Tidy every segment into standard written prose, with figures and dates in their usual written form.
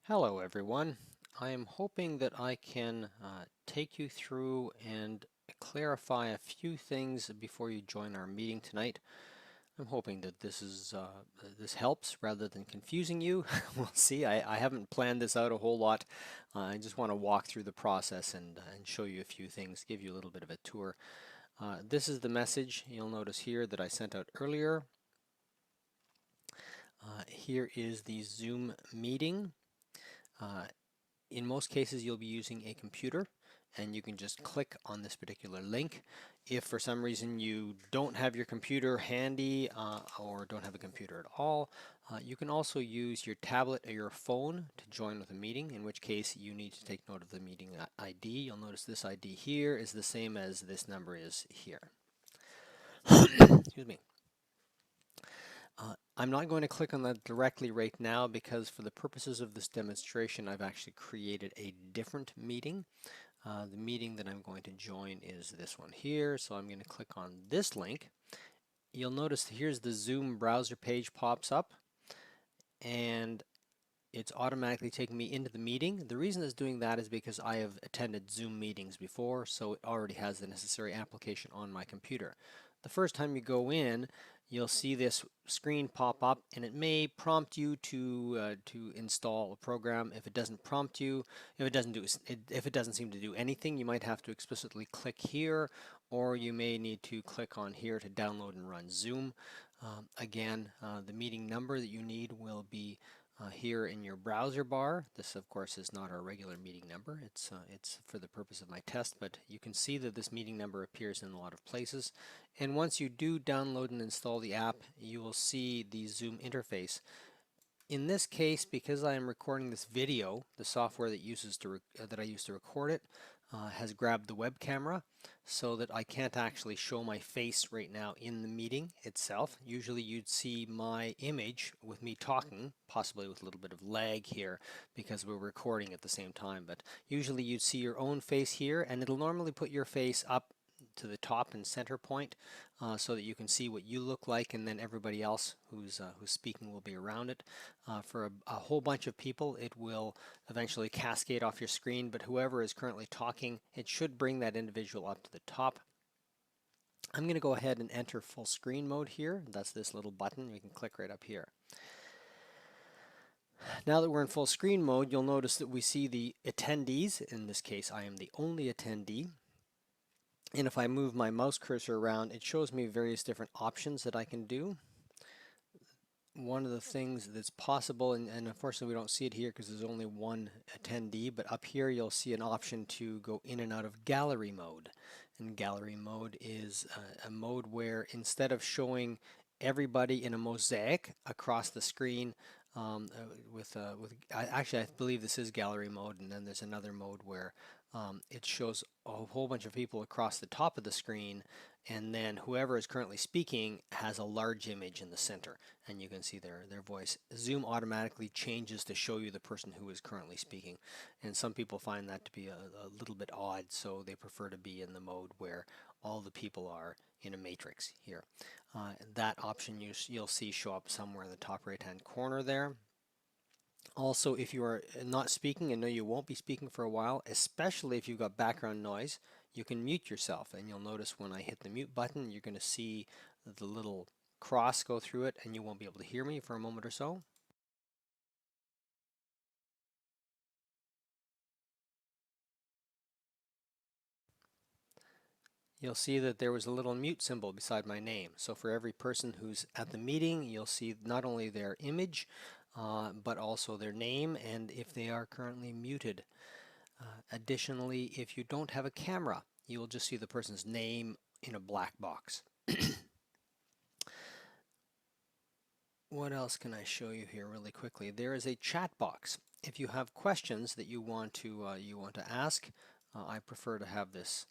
Hello everyone. I am hoping that I can take you through and clarify a few things before you join our meeting tonight. I'm hoping that this helps rather than confusing you. We'll see. I haven't planned this out a whole lot. I just want to walk through the process and show you a few things, give you a little bit of a tour. This is the message you'll notice here that I sent out earlier. Here is the Zoom meeting. In most cases, you'll be using a computer and you can just click on this particular link. If for some reason you don't have your computer handy or don't have a computer at all, you can also use your tablet or your phone to join with a meeting, in which case you need to take note of the meeting ID. You'll notice this ID here is the same as this number is here. Excuse me. I'm not going to click on that directly right now because for the purposes of this demonstration, I've actually created a different meeting. The meeting that I'm going to join is this one here, so I'm going to click on this link. You'll notice here's the Zoom browser page pops up, and it's automatically taking me into the meeting. The reason it's doing that is because I have attended Zoom meetings before, so it already has the necessary application on my computer. The first time you go in, you'll see this screen pop up, and it may prompt you to install a program. If it doesn't prompt you, if it doesn't seem to do anything, you might have to explicitly click here, or you may need to click on here to download and run Zoom. Again, the meeting number that you need will be here in your browser bar. This of course is not our regular meeting number. It's for the purpose of my test, but you can see that this meeting number appears in a lot of places. And once you do download and install the app, you will see the Zoom interface. In this case, because I am recording this video, the software that I use to record it has grabbed the web camera so that I can't actually show my face right now in the meeting itself. Usually you'd see my image with me talking, possibly with a little bit of lag here because we're recording at the same time, but usually you'd see your own face here, and it'll normally put your face up to the top and center point so that you can see what you look like, and then everybody else who's speaking will be around it. For a whole bunch of people, it will eventually cascade off your screen, but whoever is currently talking, it should bring that individual up to the top. I'm going to go ahead and enter full screen mode here. That's this little button. You can click right up here. Now that we're in full screen mode, you'll notice that we see the attendees. In this case, I am the only attendee. And if I move my mouse cursor around, it shows me various different options that I can do. One of the things that's possible, and unfortunately we don't see it here because there's only one attendee, but up here you'll see an option to go in and out of gallery mode. And gallery mode is a mode where instead of showing everybody in a mosaic across the screen actually I believe this is gallery mode, and then there's another mode where it shows a whole bunch of people across the top of the screen, and then whoever is currently speaking has a large image in the center, and you can see their voice. Zoom automatically changes to show you the person who is currently speaking, and some people find that to be a little bit odd, so they prefer to be in the mode where all the people are in a matrix here. That option you'll see show up somewhere in the top right hand corner there. Also, if you are not speaking and know you won't be speaking for a while, especially if you've got background noise, you can mute yourself, and you'll notice when I hit the mute button, you're going to see the little cross go through it, and you won't be able to hear me for a moment or so. You'll see that there was a little mute symbol beside my name. So for every person who's at the meeting, you'll see not only their image, but also their name and if they are currently muted. Additionally, if you don't have a camera, you will just see the person's name in a black box. What else can I show you here really quickly? There is a chat box. If you have questions that you want to ask, I prefer to have this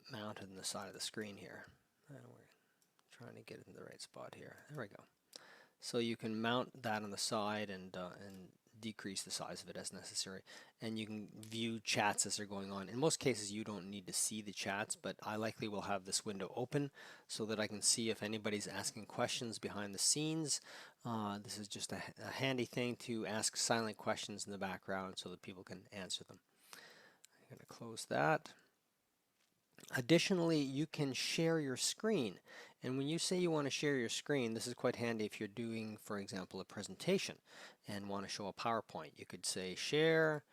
mounted on the side of the screen here. And we're trying to get it in the right spot here. There we go. So you can mount that on the side and decrease the size of it as necessary. And you can view chats as they're going on. In most cases, you don't need to see the chats, but I likely will have this window open so that I can see if anybody's asking questions behind the scenes. This is just a handy thing to ask silent questions in the background so that people can answer them. I'm going to close that. Additionally, you can share your screen. And when you say you want to share your screen, this is quite handy if you're doing, for example, a presentation and want to show a PowerPoint. You could say share,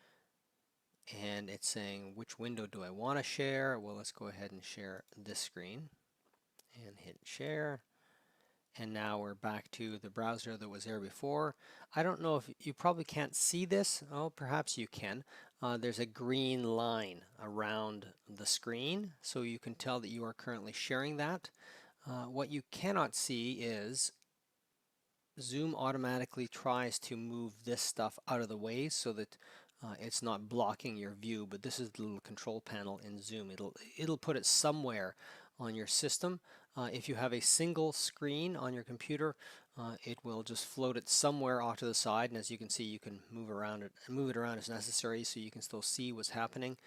and it's saying which window do I want to share. Well, let's go ahead and share this screen and hit share. And now we're back to the browser that was there before. I don't know if you probably can't see this. Oh, perhaps you can. There's a green line around the screen, so you can tell that you are currently sharing that. What you cannot see is Zoom automatically tries to move this stuff out of the way so that it's not blocking your view, but this is the little control panel in Zoom. It'll put it somewhere on your system. If you have a single screen on your computer, it will just float it somewhere off to the side, and as you can see, you can move it around as necessary so you can still see what's happening.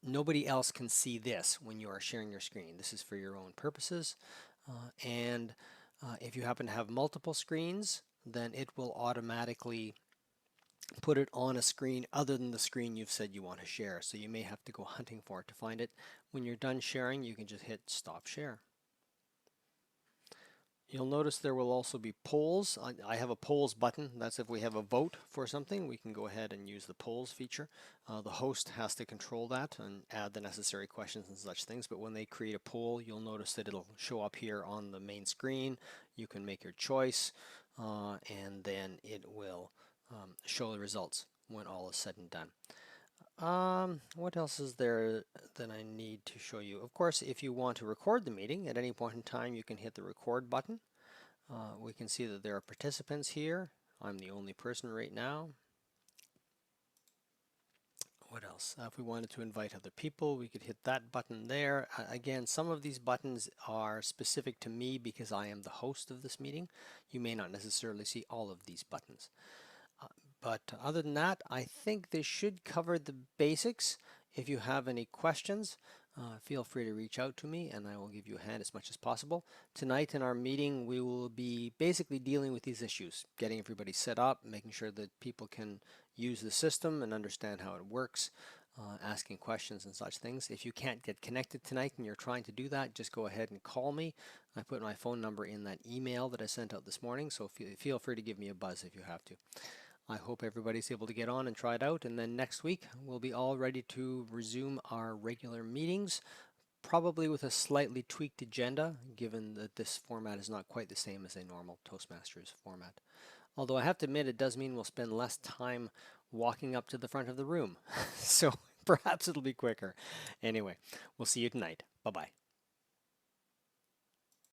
Nobody else can see this when you are sharing your screen. This is for your own purposes, and if you happen to have multiple screens, then it will automatically put it on a screen other than the screen you've said you want to share. So you may have to go hunting for it to find it. When you're done sharing, you can just hit stop share. You'll notice there will also be polls. I have a polls button. That's if we have a vote for something, we can go ahead and use the polls feature. The host has to control that and add the necessary questions and such things. But when they create a poll, you'll notice that it'll show up here on the main screen. You can make your choice, and then it will show the results when all is said and done. What else is there that I need to show you? Of course, if you want to record the meeting at any point in time, you can hit the record button. We can see that there are participants here. I'm the only person right now. What else? If we wanted to invite other people, we could hit that button there. Again, some of these buttons are specific to me because I am the host of this meeting. You may not necessarily see all of these buttons. But other than that, I think this should cover the basics. If you have any questions, feel free to reach out to me and I will give you a hand as much as possible. Tonight in our meeting, we will be basically dealing with these issues, getting everybody set up, making sure that people can use the system and understand how it works, asking questions and such things. If you can't get connected tonight and you're trying to do that, just go ahead and call me. I put my phone number in that email that I sent out this morning, so feel free to give me a buzz if you have to. I hope everybody's able to get on and try it out, and then next week we'll be all ready to resume our regular meetings, probably with a slightly tweaked agenda, given that this format is not quite the same as a normal Toastmasters format. Although I have to admit, it does mean we'll spend less time walking up to the front of the room, so perhaps it'll be quicker. Anyway, we'll see you tonight. Bye-bye.